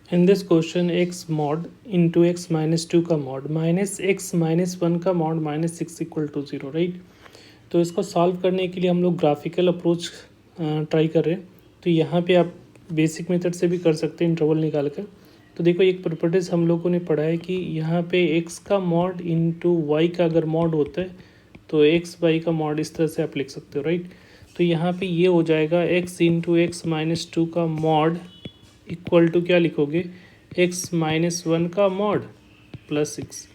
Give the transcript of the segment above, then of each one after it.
In this question x mod into x minus two का mod minus x minus one का mod minus six equal to zero, right. तो इसको solve करने के लिए हम लोग ग्राफिकल अप्रोच ट्राई कर रहे हैं। तो यहाँ पे आप बेसिक मेथड से भी कर सकते हैं इंटरवल निकाल कर। तो देखो एक प्रॉपर्टीज हम लोगों ने पढ़ा है कि यहाँ पे x का मॉड इंटू वाई का अगर मॉड होता है तो x वाई का मॉड इस तरह से आप लिख सकते हो, राइट। तो यहाँ पे ये हो जाएगा x into x minus two का मॉड इक्वल टू क्या लिखोगे, x माइनस वन का मॉड प्लस सिक्स।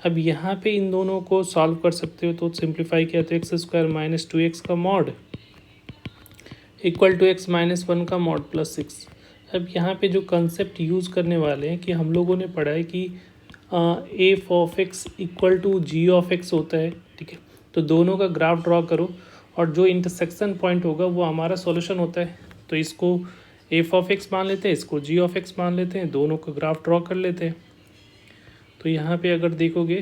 अब यहाँ पे इन दोनों को सॉल्व कर सकते हो तो सिंप्लीफाई किया तो x square minus two x का mod equal to x minus one का मॉड प्लस सिक्स। अब यहाँ पे जो कंसेप्ट यूज़ करने वाले हैं कि हम लोगों ने पढ़ा है कि f of x equal to g of x होता है, ठीक है। तो दोनों का ग्राफ ड्रॉ करो और जो इंटरसेक्शन पॉइंट होगा वो हमारा सॉल्यूशन होता है। तो इसको एफ ऑफ एक्स मान लेते हैं, इसको जी ऑफ एक्स मान लेते हैं, दोनों का ग्राफ ड्रॉ कर लेते हैं। तो यहाँ पे अगर देखोगे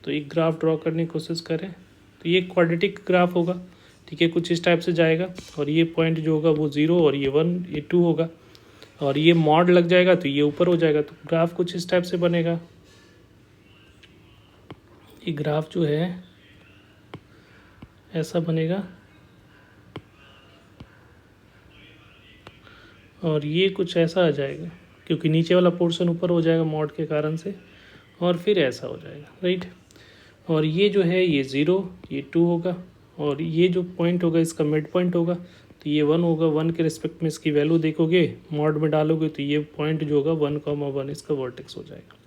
तो एक ग्राफ ड्रॉ करने की कोशिश करें तो ये क्वाड्रेटिक ग्राफ होगा, ठीक है, कुछ इस टाइप से जाएगा। और ये पॉइंट जो होगा वो ज़ीरो और ये वन ये टू होगा और ये मॉड लग जाएगा तो ये ऊपर हो जाएगा। तो ग्राफ कुछ इस टाइप से बनेगा। ये ग्राफ जो है ऐसा बनेगा और ये कुछ ऐसा आ जाएगा क्योंकि नीचे वाला पोर्शन ऊपर हो जाएगा मॉड के कारण से, और फिर ऐसा हो जाएगा, राइट। और ये जो है ये ज़ीरो ये टू होगा और ये जो पॉइंट होगा इसका मिड पॉइंट होगा तो ये वन होगा। वन के रिस्पेक्ट में इसकी वैल्यू देखोगे मॉड में डालोगे तो ये पॉइंट जो होगा वन कॉमा वन इसका वर्टेक्स हो जाएगा।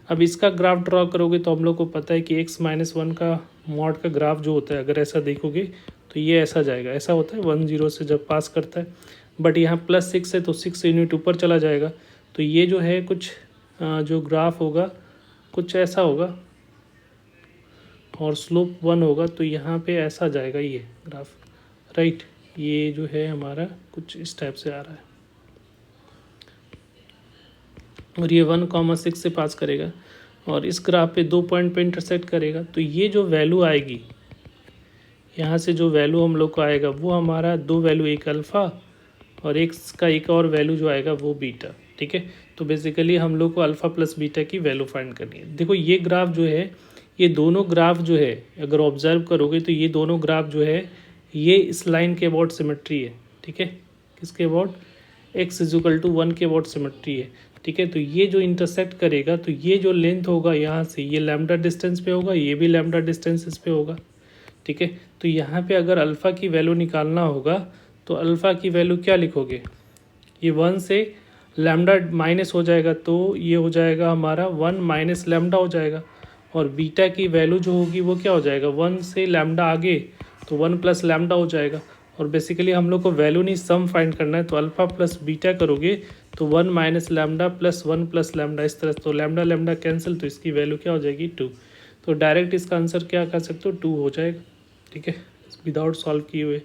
अब इसका ग्राफ ड्रॉ करोगे तो हम लोग को पता है कि एक्स माइनस वन का मॉड का ग्राफ जो होता है अगर ऐसा देखोगे तो ये ऐसा जाएगा, ऐसा होता है वन जीरो से जब पास करता है। बट यहाँ प्लस सिक्स है तो सिक्स यूनिट ऊपर चला जाएगा तो ये जो है कुछ जो ग्राफ होगा कुछ ऐसा होगा और स्लोप वन होगा तो यहाँ पे ऐसा जाएगा ये ग्राफ, राइट। ये जो है हमारा कुछ इस टाइप से आ रहा है और ये वन कॉमा सिक्स से पास करेगा और इस ग्राफ पे दो पॉइंट पे इंटरसेक्ट करेगा। तो ये जो वैल्यू आएगी यहाँ से जो वैल्यू हम लोग को आएगा वो हमारा दो वैल्यू, एक अल्फ़ा और का एक और वैल्यू जो आएगा वो बीटा, ठीक है। तो बेसिकली हम लोग को अल्फ़ा प्लस बीटा की वैल्यू फाइंड करनी है। देखो ये ग्राफ जो है ये दोनों ग्राफ जो है अगर ऑब्जर्व करोगे तो ये दोनों ग्राफ जो है ये इस लाइन के अबाउट सिमेट्री है, ठीक है। किसके about, x is equal to one के अबाउट सिमेट्री है, ठीक है। तो ये जो इंटरसेक्ट करेगा तो ये जो लेंथ होगा यहाँ से ये लैम्डा डिस्टेंस पे होगा, ये भी लैम्डा डिस्टेंस इस पे होगा, ठीक है। तो यहाँ पे अगर अल्फ़ा की वैल्यू निकालना होगा तो अल्फ़ा की वैल्यू क्या लिखोगे, ये वन से लैम्डा माइनस हो जाएगा तो ये हो जाएगा हमारा वन माइनस लैम्डा हो जाएगा। और बीटा की वैल्यू जो होगी वो क्या हो जाएगा, वन से लैम्डा आगे तो वन प्लस लैम्डा हो जाएगा। और बेसिकली हम लोग को वैल्यू नहीं सम फाइंड करना है तो अल्फ़ा प्लस बीटा करोगे तो one minus lambda plus one plus lambda इस तरह। तो लैम्डा लैम्डा कैंसिल तो इसकी वैल्यू क्या हो जाएगी, टू। तो डायरेक्ट इसका आंसर क्या कर सकते हो, टू हो जाएगा, ठीक है, विदाउट सॉल्व किए हुए।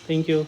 Thank you.